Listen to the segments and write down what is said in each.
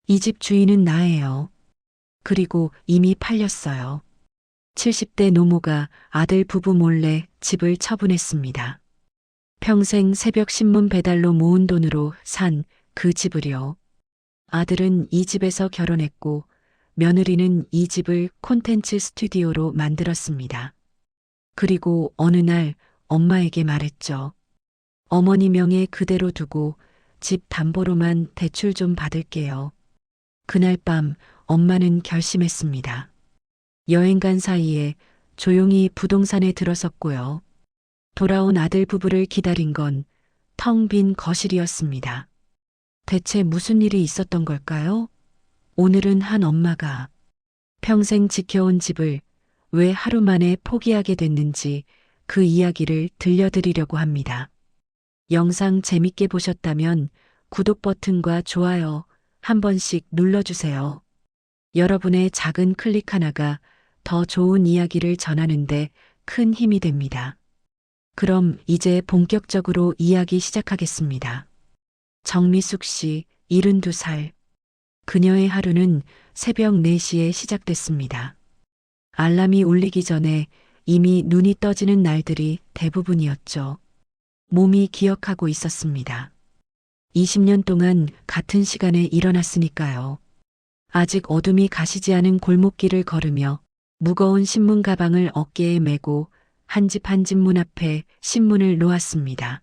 이 집 주인은 나예요. 그리고 이미 팔렸어요. 70대 노모가 아들 부부 몰래 집을 처분했습니다. 평생 새벽 신문 배달로 모은 돈으로 산 그 집을요. 아들은 이 집에서 결혼했고 며느리는 이 집을 콘텐츠 스튜디오로 만들었습니다. 그리고 어느 날 엄마에게 말했죠. 어머니 명예 그대로 두고 집 담보로만 대출 좀 받을게요. 그날 밤 엄마는 결심했습니다. 여행 간 사이에 조용히 부동산에 들어섰고요. 돌아온 아들 부부를 기다린 건 텅 빈 거실이었습니다. 대체 무슨 일이 있었던 걸까요? 오늘은 한 엄마가 평생 지켜온 집을 왜 하루 만에 포기하게 됐는지 그 이야기를 들려드리려고 합니다. 영상 재밌게 보셨다면 구독 버튼과 좋아요 한 번씩 눌러주세요. 여러분의 작은 클릭 하나가 더 좋은 이야기를 전하는데 큰 힘이 됩니다. 그럼 이제 본격적으로 이야기 시작하겠습니다. 정미숙 씨, 72살. 그녀의 하루는 새벽 4시에 시작됐습니다. 알람이 울리기 전에 이미 눈이 떠지는 날들이 대부분이었죠. 몸이 기억하고 있었습니다. 20년 동안 같은 시간에 일어났으니까요. 아직 어둠이 가시지 않은 골목길을 걸으며 무거운 신문 가방을 어깨에 메고 한 집 한 집 문 앞에 신문을 놓았습니다.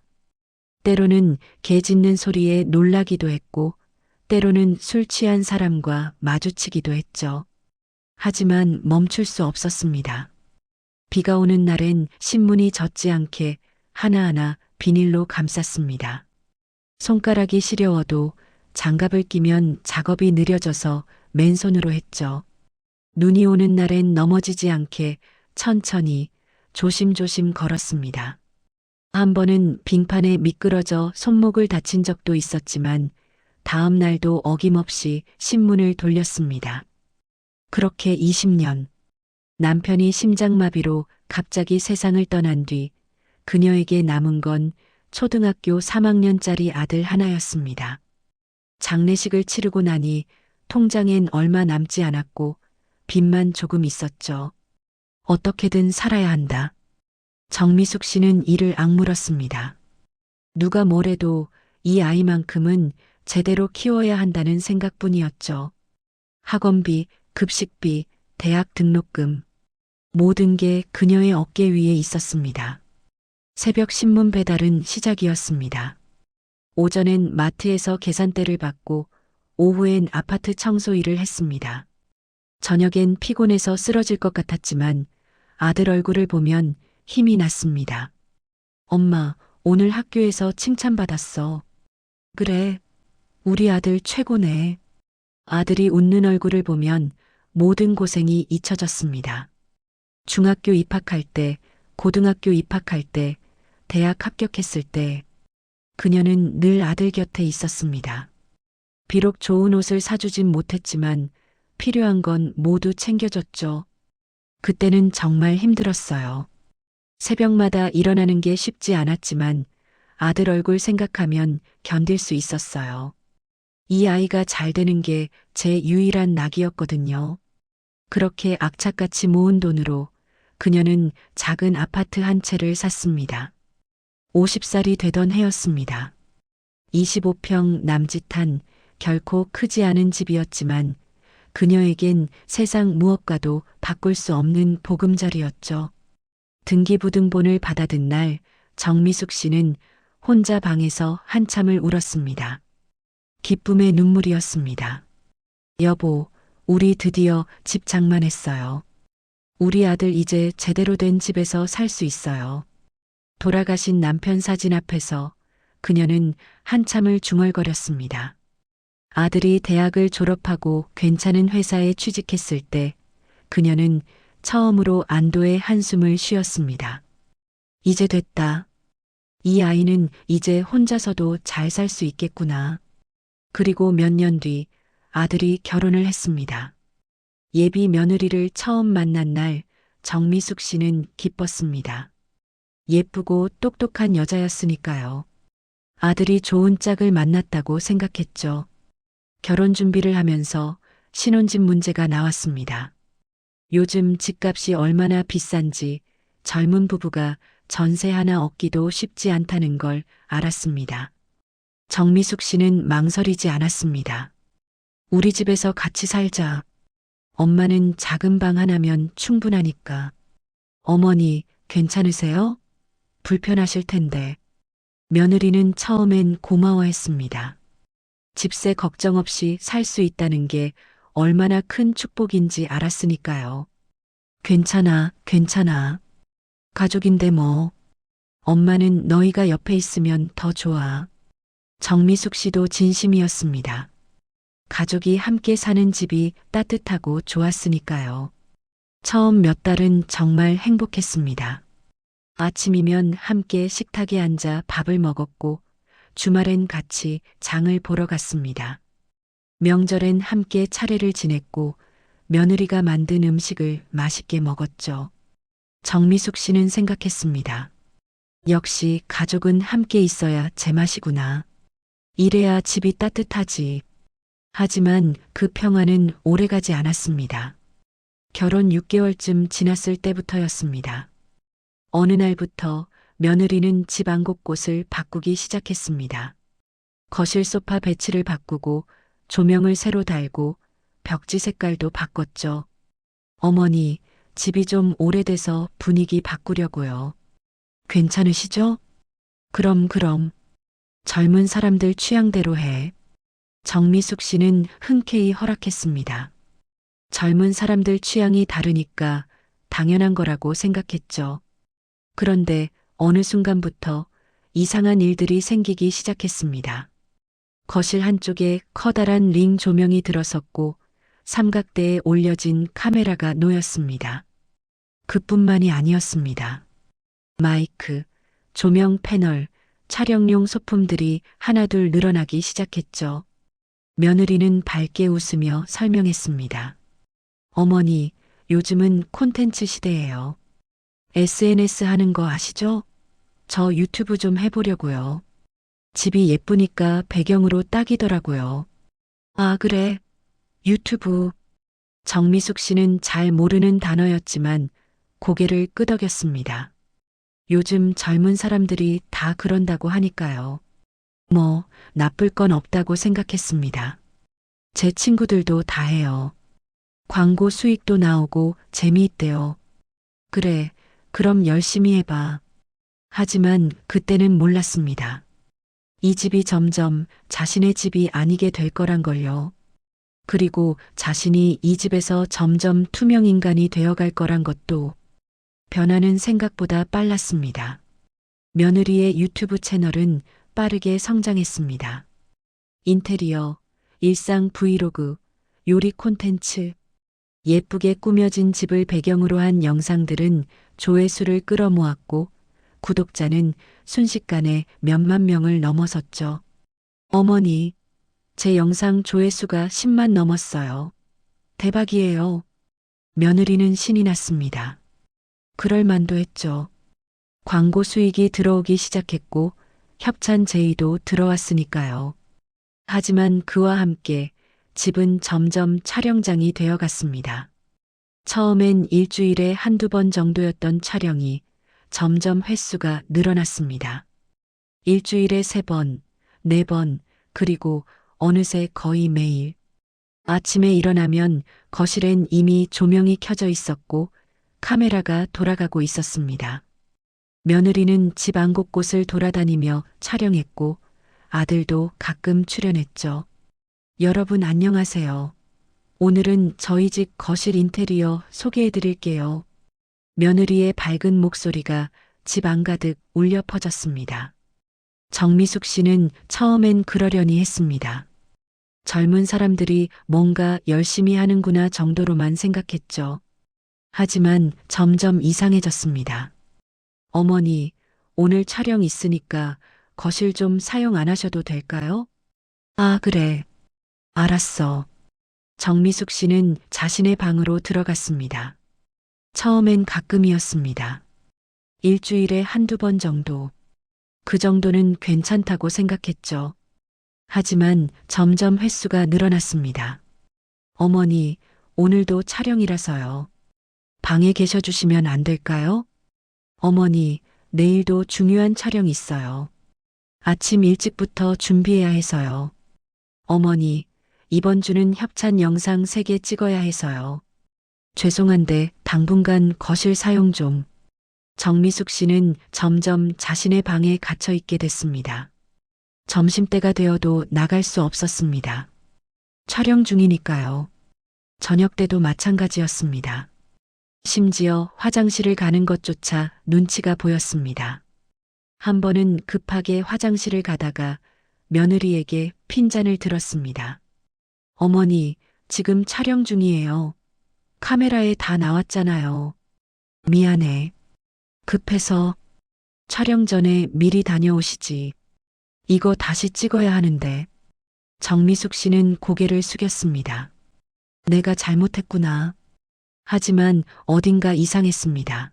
때로는 개 짖는 소리에 놀라기도 했고 때로는 술 취한 사람과 마주치기도 했죠. 하지만 멈출 수 없었습니다. 비가 오는 날엔 신문이 젖지 않게 하나하나 비닐로 감쌌습니다. 손가락이 시려워도 장갑을 끼면 작업이 느려져서 맨손으로 했죠. 눈이 오는 날엔 넘어지지 않게 천천히 조심조심 걸었습니다. 한 번은 빙판에 미끄러져 손목을 다친 적도 있었지만 다음 날도 어김없이 신문을 돌렸습니다. 그렇게 20년. 남편이 심장마비로 갑자기 세상을 떠난 뒤 그녀에게 남은 건 초등학교 3학년짜리 아들 하나였습니다. 장례식을 치르고 나니 통장엔 얼마 남지 않았고 빚만 조금 있었죠. 어떻게든 살아야 한다. 정미숙 씨는 이를 악물었습니다. 누가 뭐래도 이 아이만큼은 제대로 키워야 한다는 생각뿐이었죠. 학원비, 급식비, 대학 등록금. 모든 게 그녀의 어깨 위에 있었습니다. 새벽 신문 배달은 시작이었습니다. 오전엔 마트에서 계산대를 받고 오후엔 아파트 청소 일을 했습니다. 저녁엔 피곤해서 쓰러질 것 같았지만 아들 얼굴을 보면 힘이 났습니다. 엄마, 오늘 학교에서 칭찬받았어. 그래, 우리 아들 최고네. 아들이 웃는 얼굴을 보면 모든 고생이 잊혀졌습니다. 중학교 입학할 때, 고등학교 입학할 때, 대학 합격했을 때, 그녀는 늘 아들 곁에 있었습니다. 비록 좋은 옷을 사주진 못했지만 필요한 건 모두 챙겨줬죠. 그때는 정말 힘들었어요. 새벽마다 일어나는 게 쉽지 않았지만 아들 얼굴 생각하면 견딜 수 있었어요. 이 아이가 잘 되는 게 제 유일한 낙이었거든요. 그렇게 악착같이 모은 돈으로 그녀는 작은 아파트 한 채를 샀습니다. 50살이 되던 해였습니다. 25평 남짓한 결코 크지 않은 집이었지만 그녀에겐 세상 무엇과도 바꿀 수 없는 보금자리였죠. 등기부등본을 받아든 날 정미숙 씨는 혼자 방에서 한참을 울었습니다. 기쁨의 눈물이었습니다. 여보, 우리 드디어 집 장만했어요. 우리 아들 이제 제대로 된 집에서 살 수 있어요. 돌아가신 남편 사진 앞에서 그녀는 한참을 중얼거렸습니다. 아들이 대학을 졸업하고 괜찮은 회사에 취직했을 때 그녀는 처음으로 안도의 한숨을 쉬었습니다. 이제 됐다. 이 아이는 이제 혼자서도 잘 살 수 있겠구나. 그리고 몇 년 뒤 아들이 결혼을 했습니다. 예비 며느리를 처음 만난 날 정미숙 씨는 기뻤습니다. 예쁘고 똑똑한 여자였으니까요. 아들이 좋은 짝을 만났다고 생각했죠. 결혼 준비를 하면서 신혼집 문제가 나왔습니다. 요즘 집값이 얼마나 비싼지 젊은 부부가 전세 하나 얻기도 쉽지 않다는 걸 알았습니다. 정미숙 씨는 망설이지 않았습니다. 우리 집에서 같이 살자. 엄마는 작은 방 하나면 충분하니까. 어머니, 괜찮으세요? 불편하실 텐데. 며느리는 처음엔 고마워했습니다. 집세 걱정 없이 살 수 있다는 게 얼마나 큰 축복인지 알았으니까요. 괜찮아, 괜찮아. 가족인데 뭐. 엄마는 너희가 옆에 있으면 더 좋아. 정미숙 씨도 진심이었습니다. 가족이 함께 사는 집이 따뜻하고 좋았으니까요. 처음 몇 달은 정말 행복했습니다. 아침이면 함께 식탁에 앉아 밥을 먹었고 주말엔 같이 장을 보러 갔습니다. 명절엔 함께 차례를 지냈고 며느리가 만든 음식을 맛있게 먹었죠. 정미숙 씨는 생각했습니다. 역시 가족은 함께 있어야 제맛이구나. 이래야 집이 따뜻하지. 하지만 그 평화는 오래가지 않았습니다. 결혼 6개월쯤 지났을 때부터였습니다. 어느 날부터 며느리는 집 안 곳곳을 바꾸기 시작했습니다. 거실 소파 배치를 바꾸고 조명을 새로 달고 벽지 색깔도 바꿨죠. 어머니, 집이 좀 오래돼서 분위기 바꾸려고요. 괜찮으시죠? 그럼. 젊은 사람들 취향대로 해. 정미숙 씨는 흔쾌히 허락했습니다. 젊은 사람들 취향이 다르니까 당연한 거라고 생각했죠. 그런데 어느 순간부터 이상한 일들이 생기기 시작했습니다. 거실 한쪽에 커다란 링 조명이 들어섰고 삼각대에 올려진 카메라가 놓였습니다. 그뿐만이 아니었습니다. 마이크, 조명 패널, 촬영용 소품들이 하나둘 늘어나기 시작했죠. 며느리는 밝게 웃으며 설명했습니다. 어머니, 요즘은 콘텐츠 시대예요. SNS 하는 거 아시죠? 저 유튜브 좀 해보려고요. 집이 예쁘니까 배경으로 딱이더라고요. 아, 그래. 유튜브. 정미숙 씨는 잘 모르는 단어였지만 고개를 끄덕였습니다. 요즘 젊은 사람들이 다 그런다고 하니까요. 뭐, 나쁠 건 없다고 생각했습니다. 제 친구들도 다 해요. 광고 수익도 나오고 재미있대요. 그래, 그럼 열심히 해봐. 하지만 그때는 몰랐습니다. 이 집이 점점 자신의 집이 아니게 될 거란 걸요. 그리고 자신이 이 집에서 점점 투명 인간이 되어갈 거란 것도. 변화는 생각보다 빨랐습니다. 며느리의 유튜브 채널은 빠르게 성장했습니다. 인테리어, 일상 브이로그, 요리 콘텐츠, 예쁘게 꾸며진 집을 배경으로 한 영상들은 조회수를 끌어모았고 구독자는 순식간에 몇만 명을 넘어섰죠. 어머니, 제 영상 조회수가 10만 넘었어요. 대박이에요. 며느리는 신이 났습니다. 그럴 만도 했죠. 광고 수익이 들어오기 시작했고 협찬 제의도 들어왔으니까요. 하지만 그와 함께 집은 점점 촬영장이 되어갔습니다. 처음엔 일주일에 한두 번 정도였던 촬영이 점점 횟수가 늘어났습니다. 일주일에 3번, 4번, 그리고 어느새 거의 매일. 아침에 일어나면 거실엔 이미 조명이 켜져 있었고 카메라가 돌아가고 있었습니다. 며느리는 집 안 곳곳을 돌아다니며 촬영했고 아들도 가끔 출연했죠. 여러분 안녕하세요. 오늘은 저희 집 거실 인테리어 소개해 드릴게요. 며느리의 밝은 목소리가 집 안가득 울려 퍼졌습니다. 정미숙 씨는 처음엔 그러려니 했습니다. 젊은 사람들이 뭔가 열심히 하는구나 정도로만 생각했죠. 하지만 점점 이상해졌습니다. 어머니, 오늘 촬영 있으니까 거실 좀 사용 안 하셔도 될까요? 아, 그래. 알았어. 정미숙 씨는 자신의 방으로 들어갔습니다. 처음엔 가끔이었습니다. 일주일에 한두 번 정도. 그 정도는 괜찮다고 생각했죠. 하지만 점점 횟수가 늘어났습니다. 어머니, 오늘도 촬영이라서요. 방에 계셔 주시면 안 될까요? 어머니, 내일도 중요한 촬영 있어요. 아침 일찍부터 준비해야 해서요. 어머니, 이번 주는 협찬 영상 3개 찍어야 해서요. 죄송한데 당분간 거실 사용 좀. 정미숙 씨는 점점 자신의 방에 갇혀 있게 됐습니다. 점심때가 되어도 나갈 수 없었습니다. 촬영 중이니까요. 저녁 때도 마찬가지였습니다. 심지어 화장실을 가는 것조차 눈치가 보였습니다. 한 번은 급하게 화장실을 가다가 며느리에게 핀잔을 들었습니다. 어머니, 지금 촬영 중이에요. 카메라에 다 나왔잖아요. 미안해. 급해서 촬영 전에 미리 다녀오시지. 이거 다시 찍어야 하는데. 정미숙 씨는 고개를 숙였습니다. 내가 잘못했구나. 하지만 어딘가 이상했습니다.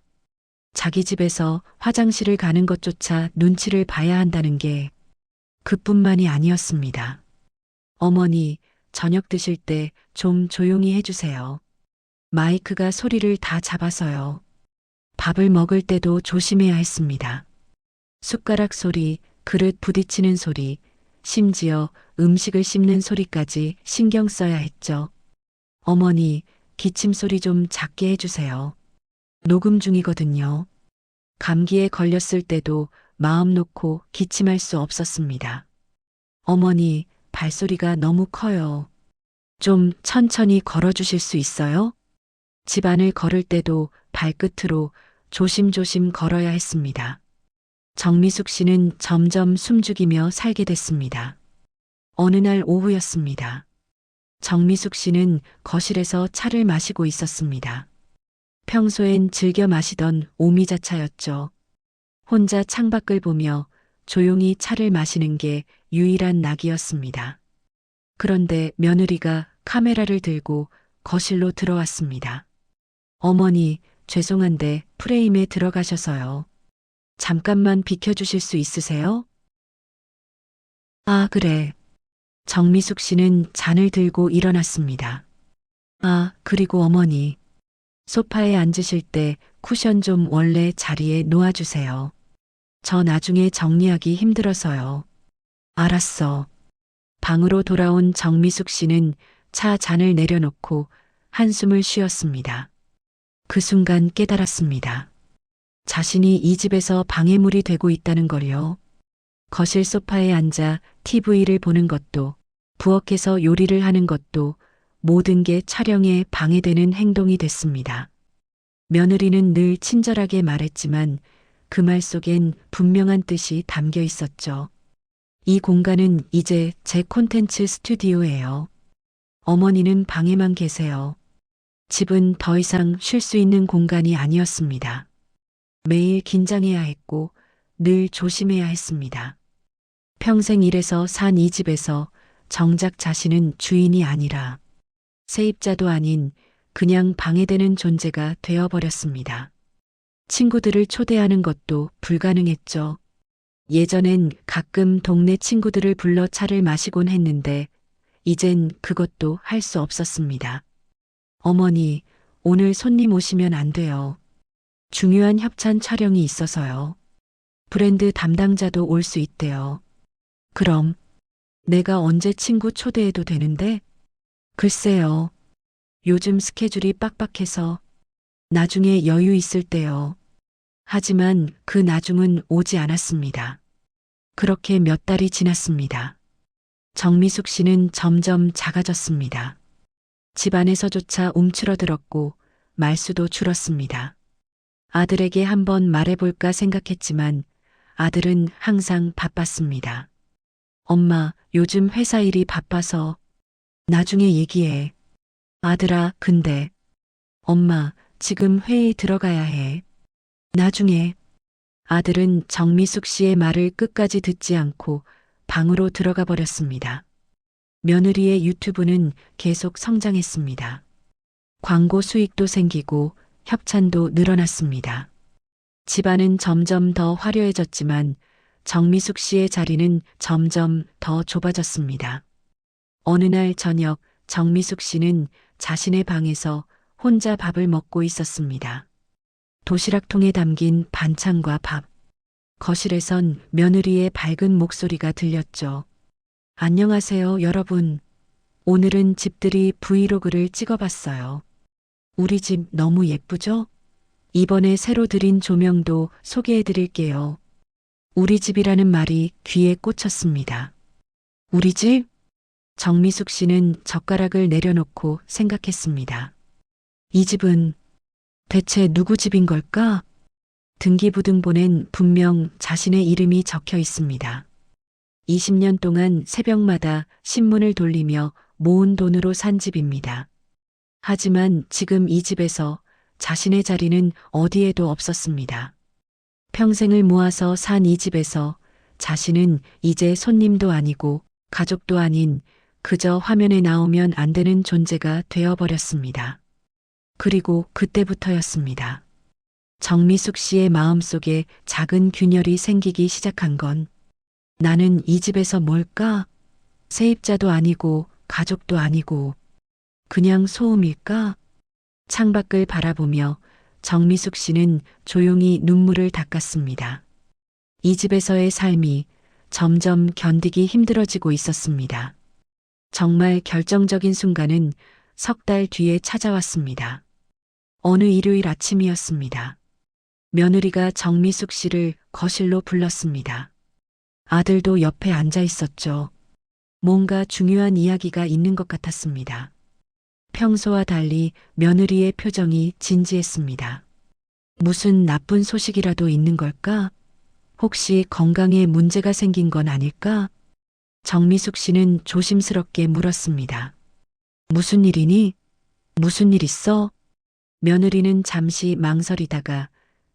자기 집에서 화장실을 가는 것조차 눈치를 봐야 한다는 게 그뿐만이 아니었습니다. 어머니, 저녁 드실 때 좀 조용히 해주세요. 마이크가 소리를 다 잡아서요. 밥을 먹을 때도 조심해야 했습니다. 숟가락 소리, 그릇 부딪히는 소리, 심지어 음식을 씹는 소리까지 신경 써야 했죠. 어머니, 기침 소리 좀 작게 해주세요. 녹음 중이거든요. 감기에 걸렸을 때도 마음 놓고 기침할 수 없었습니다. 어머니, 발소리가 너무 커요. 좀 천천히 걸어주실 수 있어요? 집안을 걸을 때도 발끝으로 조심조심 걸어야 했습니다. 정미숙 씨는 점점 숨죽이며 살게 됐습니다. 어느 날 오후였습니다. 정미숙 씨는 거실에서 차를 마시고 있었습니다. 평소엔 즐겨 마시던 오미자차였죠. 혼자 창밖을 보며 조용히 차를 마시는 게 유일한 낙이었습니다. 그런데 며느리가 카메라를 들고 거실로 들어왔습니다. 어머니, 죄송한데 프레임에 들어가셔서요. 잠깐만 비켜주실 수 있으세요? 아, 그래. 정미숙 씨는 잔을 들고 일어났습니다. 아, 그리고 어머니. 소파에 앉으실 때 쿠션 좀 원래 자리에 놓아주세요. 저 나중에 정리하기 힘들어서요. 알았어. 방으로 돌아온 정미숙 씨는 차 잔을 내려놓고 한숨을 쉬었습니다. 그 순간 깨달았습니다. 자신이 이 집에서 방해물이 되고 있다는 걸요. 거실 소파에 앉아 TV를 보는 것도, 부엌에서 요리를 하는 것도 모든 게 촬영에 방해되는 행동이 됐습니다. 며느리는 늘 친절하게 말했지만 그 말 속엔 분명한 뜻이 담겨 있었죠. 이 공간은 이제 제 콘텐츠 스튜디오예요. 어머니는 방에만 계세요. 집은 더 이상 쉴 수 있는 공간이 아니었습니다. 매일 긴장해야 했고 늘 조심해야 했습니다. 평생 일해서 산 이 집에서 정작 자신은 주인이 아니라 세입자도 아닌 그냥 방해되는 존재가 되어버렸습니다. 친구들을 초대하는 것도 불가능했죠. 예전엔 가끔 동네 친구들을 불러 차를 마시곤 했는데 이젠 그것도 할 수 없었습니다. 어머니, 오늘 손님 오시면 안 돼요. 중요한 협찬 촬영이 있어서요. 브랜드 담당자도 올 수 있대요. 그럼 내가 언제 친구 초대해도 되는데? 글쎄요. 요즘 스케줄이 빡빡해서 나중에 여유 있을 때요. 하지만 그 나중은 오지 않았습니다. 그렇게 몇 달이 지났습니다. 정미숙 씨는 점점 작아졌습니다. 집안에서조차 움츠러들었고 말수도 줄었습니다. 아들에게 한번 말해볼까 생각했지만 아들은 항상 바빴습니다. 엄마, 요즘 회사 일이 바빠서 나중에 얘기해. 아들아, 근데 엄마, 지금 회의 들어가야 해. 나중에. 아들은 정미숙 씨의 말을 끝까지 듣지 않고 방으로 들어가 버렸습니다. 며느리의 유튜브는 계속 성장했습니다. 광고 수익도 생기고 협찬도 늘어났습니다. 집안은 점점 더 화려해졌지만 정미숙 씨의 자리는 점점 더 좁아졌습니다. 어느 날 저녁 정미숙 씨는 자신의 방에서 혼자 밥을 먹고 있었습니다. 도시락통에 담긴 반찬과 밥. 거실에선 며느리의 밝은 목소리가 들렸죠. 안녕하세요, 여러분. 오늘은 집들이 브이로그를 찍어봤어요. 우리 집 너무 예쁘죠? 이번에 새로 들인 조명도 소개해드릴게요. 우리 집이라는 말이 귀에 꽂혔습니다. 우리 집? 정미숙 씨는 젓가락을 내려놓고 생각했습니다. 이 집은 대체 누구 집인 걸까? 등기부등본엔 분명 자신의 이름이 적혀 있습니다. 20년 동안 새벽마다 신문을 돌리며 모은 돈으로 산 집입니다. 하지만 지금 이 집에서 자신의 자리는 어디에도 없었습니다. 평생을 모아서 산 이 집에서 자신은 이제 손님도 아니고 가족도 아닌 그저 화면에 나오면 안 되는 존재가 되어버렸습니다. 그리고 그때부터였습니다. 정미숙 씨의 마음속에 작은 균열이 생기기 시작한 건 나는 이 집에서 뭘까? 세입자도 아니고 가족도 아니고 그냥 소음일까? 창밖을 바라보며 정미숙 씨는 조용히 눈물을 닦았습니다. 이 집에서의 삶이 점점 견디기 힘들어지고 있었습니다. 정말 결정적인 순간은 석 달 뒤에 찾아왔습니다. 어느 일요일 아침이었습니다. 며느리가 정미숙 씨를 거실로 불렀습니다. 아들도 옆에 앉아 있었죠. 뭔가 중요한 이야기가 있는 것 같았습니다. 평소와 달리 며느리의 표정이 진지했습니다. 무슨 나쁜 소식이라도 있는 걸까? 혹시 건강에 문제가 생긴 건 아닐까? 정미숙 씨는 조심스럽게 물었습니다. 무슨 일이니? 무슨 일 있어? 며느리는 잠시 망설이다가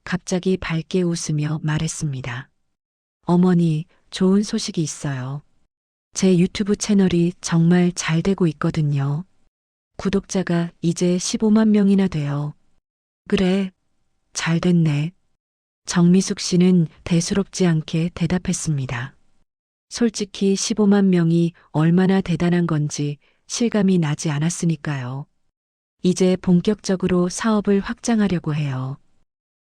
갑자기 밝게 웃으며 말했습니다. 어머니, 좋은 소식이 있어요. 제 유튜브 채널이 정말 잘 되고 있거든요. 구독자가 이제 15만 명이나 돼요. 그래, 잘 됐네. 정미숙 씨는 대수롭지 않게 대답했습니다. 솔직히 15만 명이 얼마나 대단한 건지 실감이 나지 않았으니까요. 이제 본격적으로 사업을 확장하려고 해요.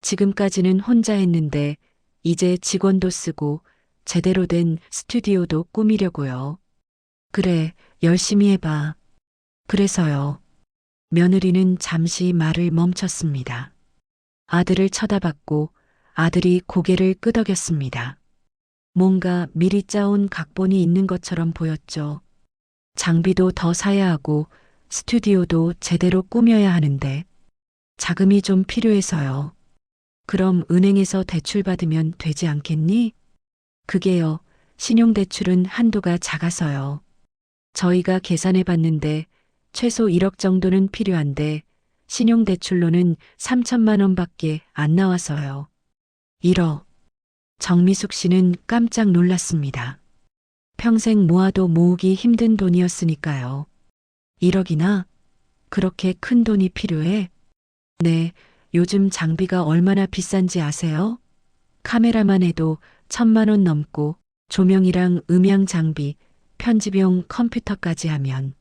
지금까지는 혼자 했는데 이제 직원도 쓰고 제대로 된 스튜디오도 꾸미려고요. 그래, 열심히 해봐. 그래서요. 며느리는 잠시 말을 멈췄습니다. 아들을 쳐다봤고 아들이 고개를 끄덕였습니다. 뭔가 미리 짜온 각본이 있는 것처럼 보였죠. 장비도 더 사야 하고 스튜디오도 제대로 꾸며야 하는데 자금이 좀 필요해서요. 그럼 은행에서 대출 받으면 되지 않겠니? 그게요. 신용대출은 한도가 작아서요. 저희가 계산해 봤는데 최소 1억 정도는 필요한데 신용대출로는 3천만 원밖에 안 나와서요. 1억. 정미숙 씨는 깜짝 놀랐습니다. 평생 모아도 모으기 힘든 돈이었으니까요. 1억이나? 그렇게 큰 돈이 필요해? 네, 요즘 장비가 얼마나 비싼지 아세요? 카메라만 해도 1,000만 원 넘고 조명이랑 음향 장비, 편집용 컴퓨터까지 하면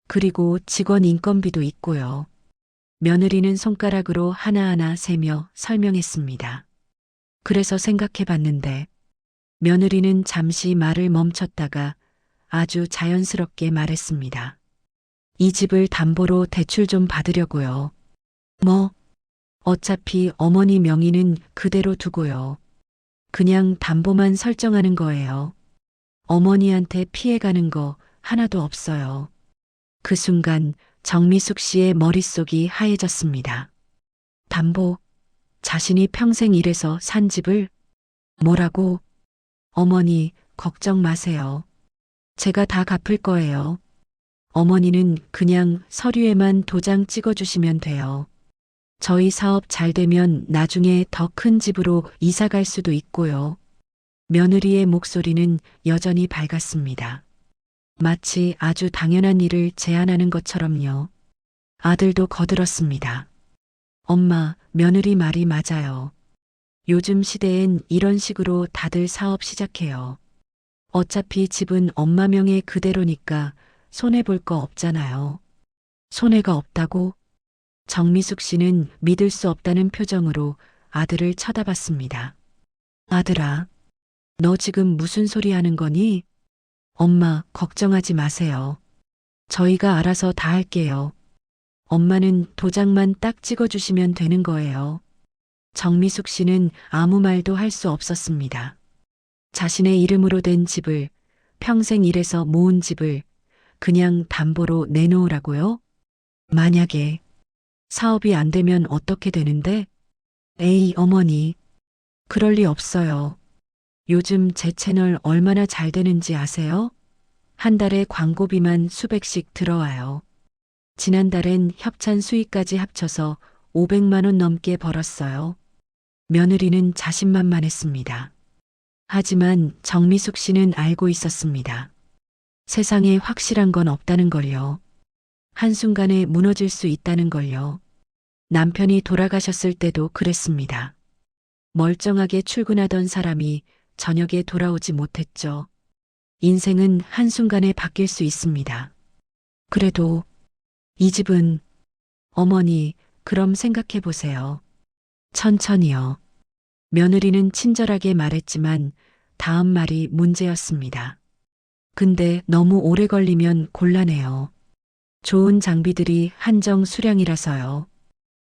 그리고 직원 인건비도 있고요. 며느리는 손가락으로 하나하나 세며 설명했습니다. 그래서 생각해 봤는데 며느리는 잠시 말을 멈췄다가 아주 자연스럽게 말했습니다. 이 집을 담보로 대출 좀 받으려고요. 뭐? 어차피 어머니 명의는 그대로 두고요. 그냥 담보만 설정하는 거예요. 어머니한테 피해가는 거 하나도 없어요. 그 순간 정미숙 씨의 머릿속이 하얘졌습니다. 담보, 자신이 평생 일해서 산 집을? 뭐라고? 어머니, 걱정 마세요. 제가 다 갚을 거예요. 어머니는 그냥 서류에만 도장 찍어주시면 돼요. 저희 사업 잘 되면 나중에 더 큰 집으로 이사 갈 수도 있고요. 며느리의 목소리는 여전히 밝았습니다. 마치 아주 당연한 일을 제안하는 것처럼요. 아들도 거들었습니다. 엄마, 며느리 말이 맞아요. 요즘 시대엔 이런 식으로 다들 사업 시작해요. 어차피 집은 엄마 명의 그대로니까 손해볼 거 없잖아요. 손해가 없다고? 정미숙 씨는 믿을 수 없다는 표정으로 아들을 쳐다봤습니다. 아들아, 너 지금 무슨 소리 하는 거니? 엄마, 걱정하지 마세요. 저희가 알아서 다 할게요. 엄마는 도장만 딱 찍어주시면 되는 거예요. 정미숙 씨는 아무 말도 할 수 없었습니다. 자신의 이름으로 된 집을, 평생 일해서 모은 집을 그냥 담보로 내놓으라고요? 만약에 사업이 안 되면 어떻게 되는데? 에이, 어머니. 그럴 리 없어요. 요즘 제 채널 얼마나 잘 되는지 아세요? 한 달에 광고비만 수백씩 들어와요. 지난달엔 협찬 수익까지 합쳐서 500만 원 넘게 벌었어요. 며느리는 자신만만했습니다. 하지만 정미숙 씨는 알고 있었습니다. 세상에 확실한 건 없다는 걸요. 한순간에 무너질 수 있다는 걸요. 남편이 돌아가셨을 때도 그랬습니다. 멀쩡하게 출근하던 사람이 저녁에 돌아오지 못했죠. 인생은 한순간에 바뀔 수 있습니다. 그래도 이 집은 어머니, 그럼 생각해 보세요. 천천히요. 며느리는 친절하게 말했지만 다음 말이 문제였습니다. 근데 너무 오래 걸리면 곤란해요. 좋은 장비들이 한정 수량이라서요.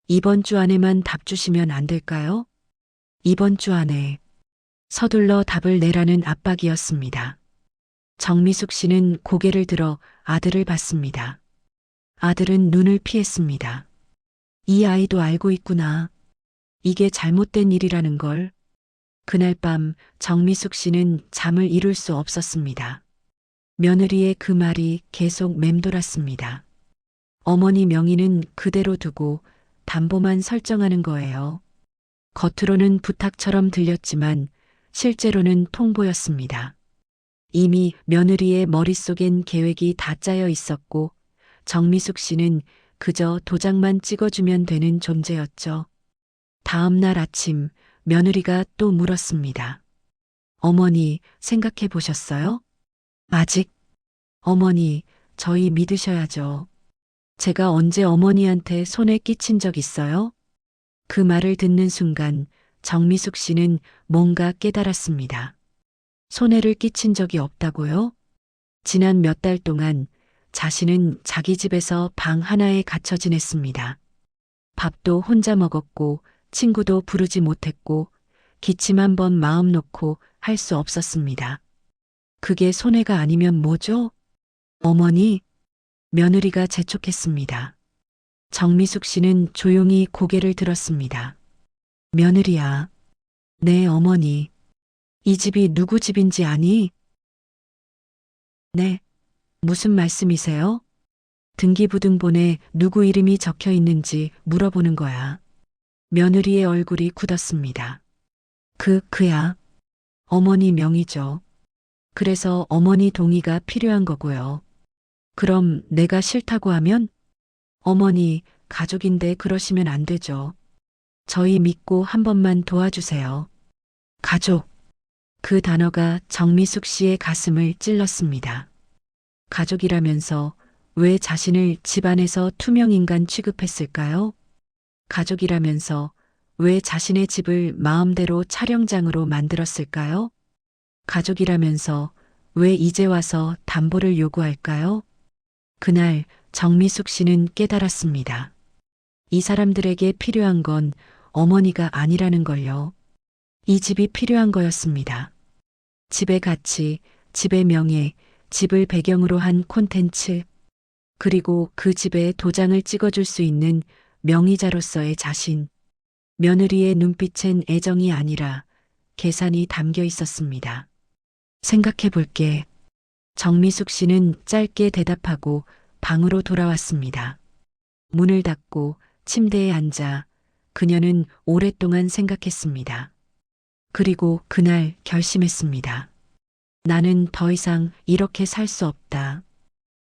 이번 주 안에만 답 주시면 안 될까요? 이번 주 안에 서둘러 답을 내라는 압박이었습니다. 정미숙 씨는 고개를 들어 아들을 봤습니다. 아들은 눈을 피했습니다. 이 아이도 알고 있구나. 이게 잘못된 일이라는 걸. 그날 밤 정미숙 씨는 잠을 이룰 수 없었습니다. 며느리의 그 말이 계속 맴돌았습니다. 어머니 명의는 그대로 두고 담보만 설정하는 거예요. 겉으로는 부탁처럼 들렸지만 실제로는 통보였습니다. 이미 며느리의 머릿속엔 계획이 다 짜여 있었고 정미숙 씨는 그저 도장만 찍어주면 되는 존재였죠. 다음 날 아침 며느리가 또 물었습니다. 어머니, 생각해 보셨어요? 아직? 어머니, 저희 믿으셔야죠. 제가 언제 어머니한테 손에 끼친 적 있어요? 그 말을 듣는 순간 정미숙 씨는 뭔가 깨달았습니다. 손해를 끼친 적이 없다고요? 지난 몇 달 동안 자신은 자기 집에서 방 하나에 갇혀 지냈습니다. 밥도 혼자 먹었고 친구도 부르지 못했고 기침 한 번 마음 놓고 할 수 없었습니다. 그게 손해가 아니면 뭐죠? 어머니, 며느리가 재촉했습니다. 정미숙 씨는 조용히 고개를 들었습니다. 며느리야. 네, 어머니. 이 집이 누구 집인지 아니? 네. 무슨 말씀이세요? 등기부등본에 누구 이름이 적혀 있는지 물어보는 거야. 며느리의 얼굴이 굳었습니다. 그야. 어머니 명의죠. 그래서 어머니 동의가 필요한 거고요. 그럼 내가 싫다고 하면? 어머니, 가족인데 그러시면 안 되죠. 저희 믿고 한 번만 도와주세요. 가족. 그 단어가 정미숙 씨의 가슴을 찔렀습니다. 가족이라면서 왜 자신을 집안에서 투명인간 취급했을까요? 가족이라면서 왜 자신의 집을 마음대로 촬영장으로 만들었을까요? 가족이라면서 왜 이제 와서 담보를 요구할까요? 그날 정미숙 씨는 깨달았습니다. 이 사람들에게 필요한 건 어머니가 아니라는 걸요. 이 집이 필요한 거였습니다. 집의 가치, 집의 명예, 집을 배경으로 한 콘텐츠, 그리고 그 집에 도장을 찍어줄 수 있는 명의자로서의 자신. 며느리의 눈빛엔 애정이 아니라 계산이 담겨 있었습니다. 생각해 볼게. 정미숙 씨는 짧게 대답하고 방으로 돌아왔습니다. 문을 닫고 침대에 앉아 그녀는 오랫동안 생각했습니다. 그리고 그날 결심했습니다. 나는 더 이상 이렇게 살 수 없다.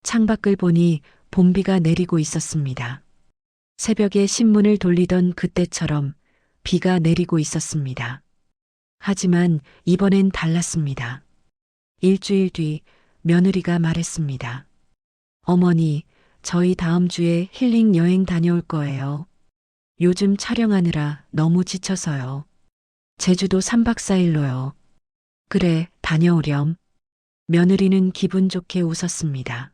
창밖을 보니 봄비가 내리고 있었습니다. 새벽에 신문을 돌리던 그때처럼 비가 내리고 있었습니다. 하지만 이번엔 달랐습니다. 일주일 뒤 며느리가 말했습니다. 어머니, 저희 다음 주에 힐링 여행 다녀올 거예요. 요즘 촬영하느라 너무 지쳐서요. 제주도 3박 4일로요. 그래, 다녀오렴. 며느리는 기분 좋게 웃었습니다.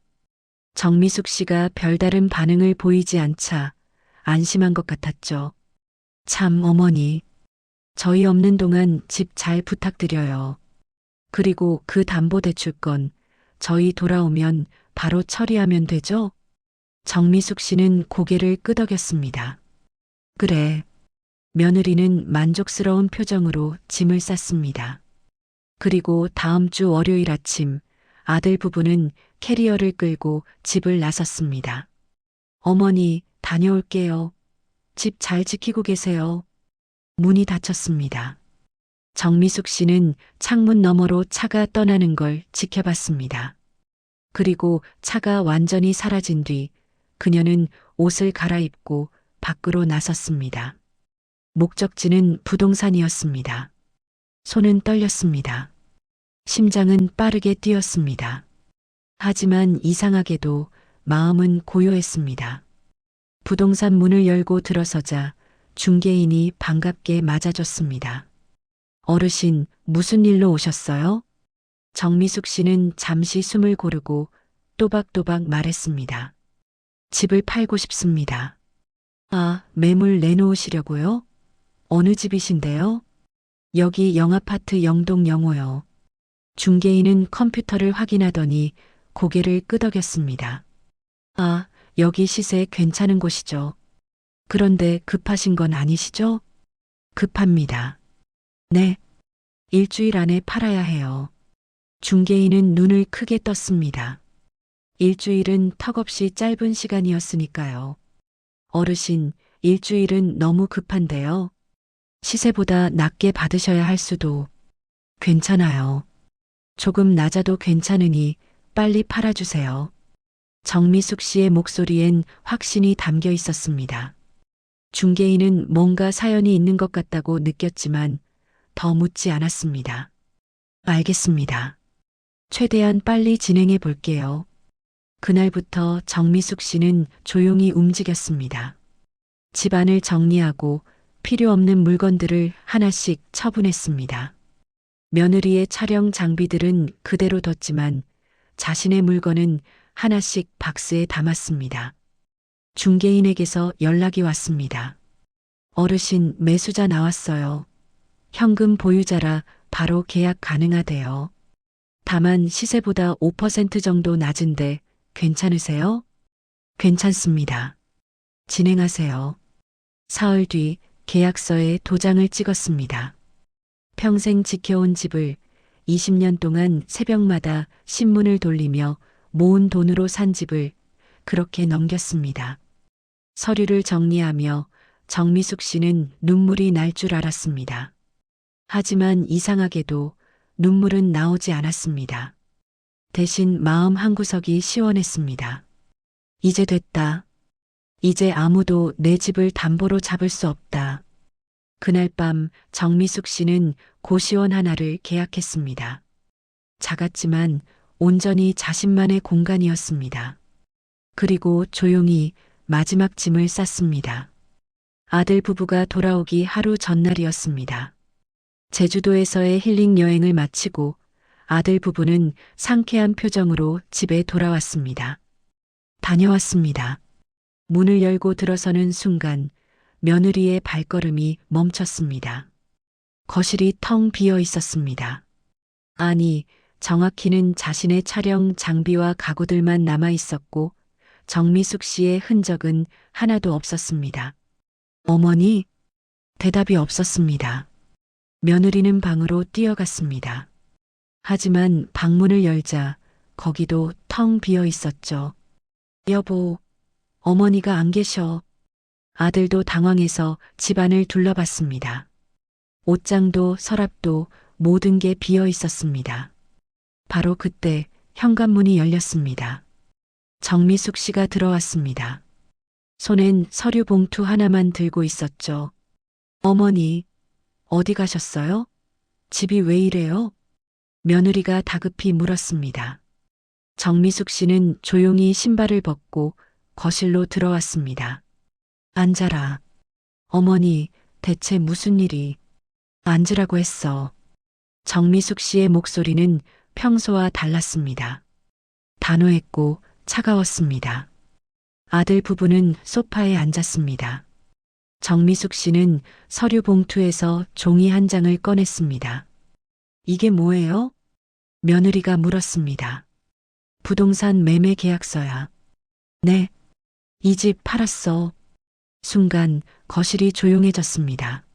정미숙 씨가 별다른 반응을 보이지 않자 안심한 것 같았죠. 참, 어머니. 저희 없는 동안 집 잘 부탁드려요. 그리고 그 담보대출 건 저희 돌아오면 바로 처리하면 되죠? 정미숙 씨는 고개를 끄덕였습니다. 그래. 며느리는 만족스러운 표정으로 짐을 쌌습니다. 그리고 다음 주 월요일 아침 아들 부부는 캐리어를 끌고 집을 나섰습니다. 어머니, 다녀올게요. 집 잘 지키고 계세요. 문이 닫혔습니다. 정미숙 씨는 창문 너머로 차가 떠나는 걸 지켜봤습니다. 그리고 차가 완전히 사라진 뒤 그녀는 옷을 갈아입고 밖으로 나섰습니다. 목적지는 부동산이었습니다. 손은 떨렸습니다. 심장은 빠르게 뛰었습니다. 하지만 이상하게도 마음은 고요했습니다. 부동산 문을 열고 들어서자 중개인이 반갑게 맞아줬습니다. 어르신, 무슨 일로 오셨어요? 정미숙 씨는 잠시 숨을 고르고 또박또박 말했습니다. 집을 팔고 싶습니다. 아, 매물 내놓으시려고요? 어느 집이신데요? 여기 영아파트 영동 영호요. 중개인은 컴퓨터를 확인하더니 고개를 끄덕였습니다. 아, 여기 시세 괜찮은 곳이죠. 그런데 급하신 건 아니시죠? 급합니다. 네. 일주일 안에 팔아야 해요. 중개인은 눈을 크게 떴습니다. 일주일은 턱없이 짧은 시간이었으니까요. 어르신, 일주일은 너무 급한데요. 시세보다 낮게 받으셔야 할 수도. 괜찮아요. 조금 낮아도 괜찮으니 빨리 팔아주세요. 정미숙 씨의 목소리엔 확신이 담겨 있었습니다. 중개인은 뭔가 사연이 있는 것 같다고 느꼈지만 더 묻지 않았습니다. 알겠습니다. 최대한 빨리 진행해 볼게요. 그날부터 정미숙 씨는 조용히 움직였습니다. 집안을 정리하고 필요 없는 물건들을 하나씩 처분했습니다. 며느리의 촬영 장비들은 그대로 뒀지만 자신의 물건은 하나씩 박스에 담았습니다. 중개인에게서 연락이 왔습니다. 어르신, 매수자 나왔어요. 현금 보유자라 바로 계약 가능하대요. 다만 시세보다 5% 정도 낮은데 괜찮으세요? 괜찮습니다. 진행하세요. 사흘 뒤 계약서에 도장을 찍었습니다. 평생 지켜온 집을 20년 동안 새벽마다 신문을 돌리며 모은 돈으로 산 집을 그렇게 넘겼습니다. 서류를 정리하며 정미숙 씨는 눈물이 날 줄 알았습니다. 하지만 이상하게도 눈물은 나오지 않았습니다. 대신 마음 한구석이 시원했습니다. 이제 됐다. 이제 아무도 내 집을 담보로 잡을 수 없다. 그날 밤 정미숙 씨는 고시원 하나를 계약했습니다. 작았지만 온전히 자신만의 공간이었습니다. 그리고 조용히 마지막 짐을 쌌습니다. 아들 부부가 돌아오기 하루 전날이었습니다. 제주도에서의 힐링 여행을 마치고 아들 부부는 상쾌한 표정으로 집에 돌아왔습니다. 다녀왔습니다. 문을 열고 들어서는 순간 며느리의 발걸음이 멈췄습니다. 거실이 텅 비어 있었습니다. 아니, 정확히는 자신의 촬영 장비와 가구들만 남아 있었고 정미숙 씨의 흔적은 하나도 없었습니다. 어머니? 대답이 없었습니다. 며느리는 방으로 뛰어갔습니다. 하지만 방문을 열자 거기도 텅 비어 있었죠. 여보, 어머니가 안 계셔. 아들도 당황해서 집안을 둘러봤습니다. 옷장도 서랍도 모든 게 비어 있었습니다. 바로 그때 현관문이 열렸습니다. 정미숙 씨가 들어왔습니다. 손엔 서류 봉투 하나만 들고 있었죠. 어머니, 어디 가셨어요? 집이 왜 이래요? 며느리가 다급히 물었습니다. 정미숙 씨는 조용히 신발을 벗고 거실로 들어왔습니다. 앉아라. 어머니, 대체 무슨 일이? 앉으라고 했어. 정미숙 씨의 목소리는 평소와 달랐습니다. 단호했고 차가웠습니다. 아들 부부는 소파에 앉았습니다. 정미숙 씨는 서류 봉투에서 종이 한 장을 꺼냈습니다. 이게 뭐예요? 며느리가 물었습니다. 부동산 매매 계약서야. 네. 이 집 팔았어. 순간 거실이 조용해졌습니다.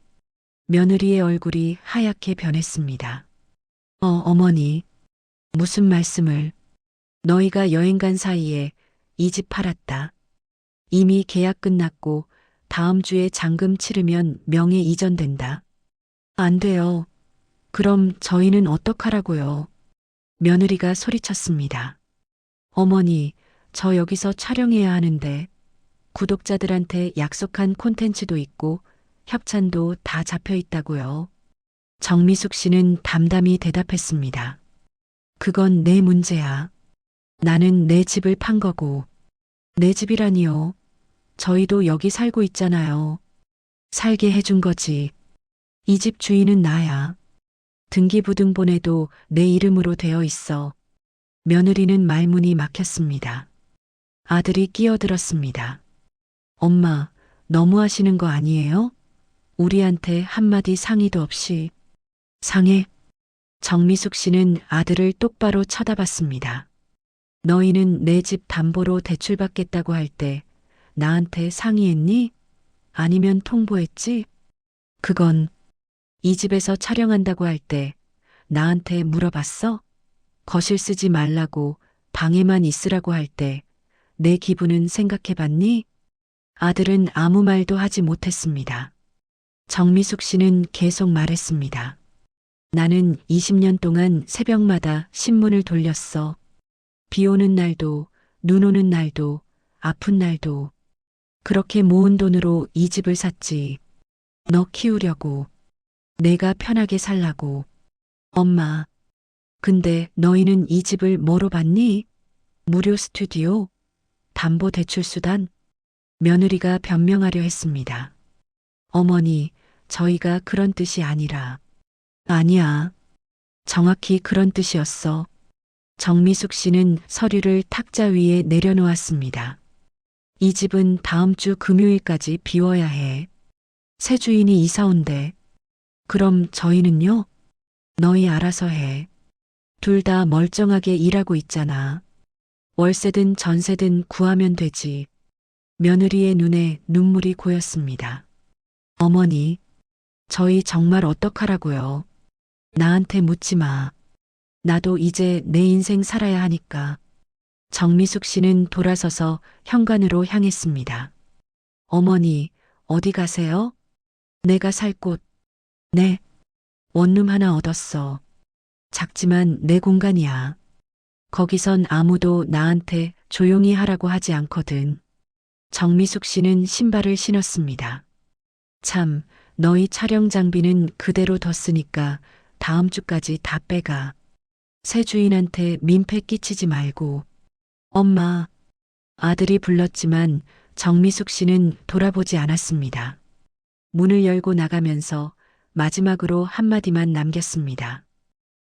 며느리의 얼굴이 하얗게 변했습니다. 어머니. 무슨 말씀을. 너희가 여행 간 사이에 이 집 팔았다. 이미 계약 끝났고 다음 주에 잔금 치르면 명예 이전된다. 안 돼요. 그럼 저희는 어떡하라고요? 며느리가 소리쳤습니다. 어머니, 저 여기서 촬영해야 하는데 구독자들한테 약속한 콘텐츠도 있고 협찬도 다 잡혀 있다고요. 정미숙 씨는 담담히 대답했습니다. 그건 내 문제야. 나는 내 집을 판 거고. 내 집이라니요. 저희도 여기 살고 있잖아요. 살게 해준 거지. 이 집 주인은 나야. 등기부등본에도 내 이름으로 되어 있어. 며느리는 말문이 막혔습니다. 아들이 끼어들었습니다. 엄마, 너무하시는 거 아니에요? 우리한테 한마디 상의도 없이. 상해? 정미숙 씨는 아들을 똑바로 쳐다봤습니다. 너희는 내 집 담보로 대출받겠다고 할 때 나한테 상의했니? 아니면 통보했지? 그건 이 집에서 촬영한다고 할 때 나한테 물어봤어? 거실 쓰지 말라고 방에만 있으라고 할 때 내 기분은 생각해 봤니? 아들은 아무 말도 하지 못했습니다. 정미숙 씨는 계속 말했습니다. 나는 20년 동안 새벽마다 신문을 돌렸어. 비 오는 날도, 눈 오는 날도, 아픈 날도. 그렇게 모은 돈으로 이 집을 샀지. 너 키우려고. 내가 편하게 살라고. 엄마. 근데 너희는 이 집을 뭐로 받니? 무료 스튜디오? 담보대출수단? 며느리가 변명하려 했습니다. 어머니, 저희가 그런 뜻이 아니라. 아니야. 정확히 그런 뜻이었어. 정미숙 씨는 서류를 탁자 위에 내려놓았습니다. 이 집은 다음 주 금요일까지 비워야 해. 새 주인이 이사 온대. 그럼 저희는요? 너희 알아서 해. 둘 다 멀쩡하게 일하고 있잖아. 월세든 전세든 구하면 되지. 며느리의 눈에 눈물이 고였습니다. 어머니, 저희 정말 어떡하라고요? 나한테 묻지 마. 나도 이제 내 인생 살아야 하니까. 정미숙 씨는 돌아서서 현관으로 향했습니다. 어머니, 어디 가세요? 내가 살 곳. 네. 원룸 하나 얻었어. 작지만 내 공간이야. 거기선 아무도 나한테 조용히 하라고 하지 않거든. 정미숙 씨는 신발을 신었습니다. 참, 너희 촬영 장비는 그대로 뒀으니까 다음 주까지 다 빼가. 새 주인한테 민폐 끼치지 말고. 엄마. 아들이 불렀지만 정미숙 씨는 돌아보지 않았습니다. 문을 열고 나가면서 마지막으로 한마디만 남겼습니다.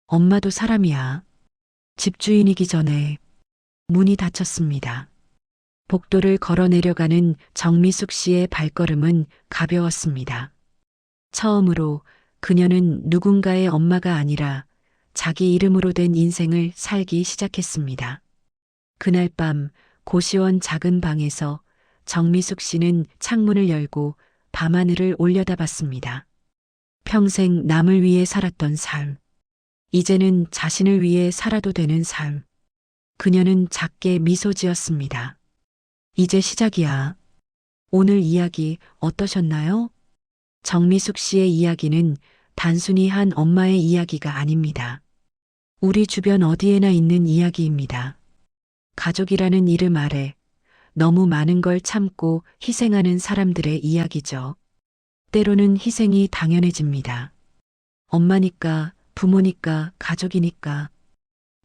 엄마도 사람이야. 집주인이기 전에. 문이 닫혔습니다. 복도를 걸어 내려가는 정미숙 씨의 발걸음은 가벼웠습니다. 처음으로 그녀는 누군가의 엄마가 아니라 자기 이름으로 된 인생을 살기 시작했습니다. 그날 밤 고시원 작은 방에서 정미숙 씨는 창문을 열고 밤하늘을 올려다봤습니다. 평생 남을 위해 살았던 삶. 이제는 자신을 위해 살아도 되는 삶. 그녀는 작게 미소 지었습니다. 이제 시작이야. 오늘 이야기 어떠셨나요? 정미숙 씨의 이야기는 단순히 한 엄마의 이야기가 아닙니다. 우리 주변 어디에나 있는 이야기입니다. 가족이라는 이름 아래 너무 많은 걸 참고 희생하는 사람들의 이야기죠. 때로는 희생이 당연해집니다. 엄마니까, 부모니까, 가족이니까.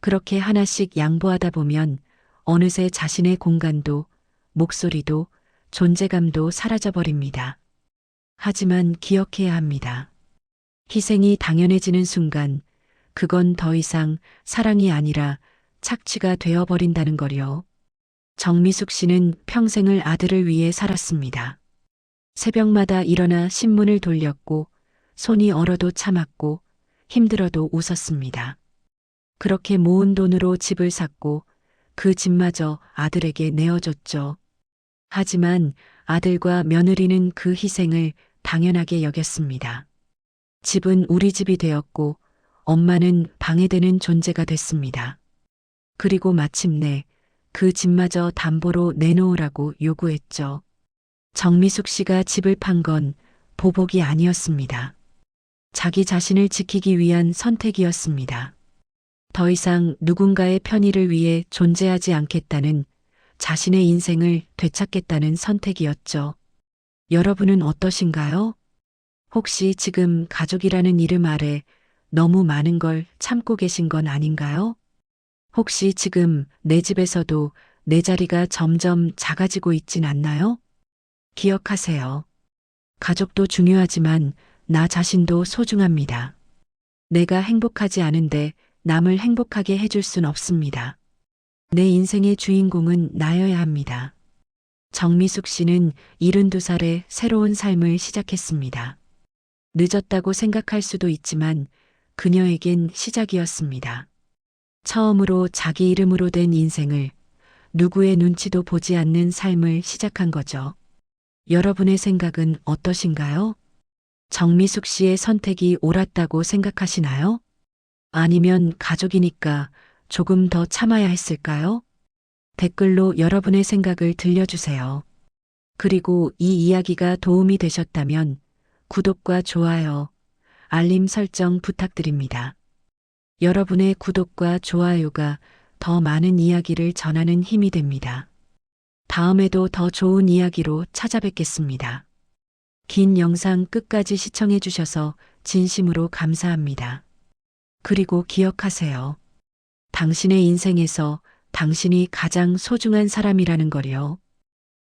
그렇게 하나씩 양보하다 보면 어느새 자신의 공간도, 목소리도, 존재감도 사라져버립니다. 하지만 기억해야 합니다. 희생이 당연해지는 순간, 그건 더 이상 사랑이 아니라 착취가 되어버린다는 거요. 정미숙 씨는 평생을 아들을 위해 살았습니다. 새벽마다 일어나 신문을 돌렸고, 손이 얼어도 참았고, 힘들어도 웃었습니다. 그렇게 모은 돈으로 집을 샀고, 그 집마저 아들에게 내어줬죠. 하지만 아들과 며느리는 그 희생을 당연하게 여겼습니다. 집은 우리 집이 되었고, 엄마는 방해되는 존재가 됐습니다. 그리고 마침내 그 집마저 담보로 내놓으라고 요구했죠. 정미숙 씨가 집을 판 건 보복이 아니었습니다. 자기 자신을 지키기 위한 선택이었습니다. 더 이상 누군가의 편의를 위해 존재하지 않겠다는, 자신의 인생을 되찾겠다는 선택이었죠. 여러분은 어떠신가요? 혹시 지금 가족이라는 이름 아래 너무 많은 걸 참고 계신 건 아닌가요? 혹시 지금 내 집에서도 내 자리가 점점 작아지고 있진 않나요? 기억하세요. 가족도 중요하지만 나 자신도 소중합니다. 내가 행복하지 않은데 남을 행복하게 해줄 순 없습니다. 내 인생의 주인공은 나여야 합니다. 정미숙 씨는 72살에 새로운 삶을 시작했습니다. 늦었다고 생각할 수도 있지만 그녀에겐 시작이었습니다. 처음으로 자기 이름으로 된 인생을, 누구의 눈치도 보지 않는 삶을 시작한 거죠. 여러분의 생각은 어떠신가요? 정미숙 씨의 선택이 옳았다고 생각하시나요? 아니면 가족이니까 조금 더 참아야 했을까요? 댓글로 여러분의 생각을 들려주세요. 그리고 이 이야기가 도움이 되셨다면 구독과 좋아요, 알림 설정 부탁드립니다. 여러분의 구독과 좋아요가 더 많은 이야기를 전하는 힘이 됩니다. 다음에도 더 좋은 이야기로 찾아뵙겠습니다. 긴 영상 끝까지 시청해 주셔서 진심으로 감사합니다. 그리고 기억하세요. 당신의 인생에서 당신이 가장 소중한 사람이라는 걸요.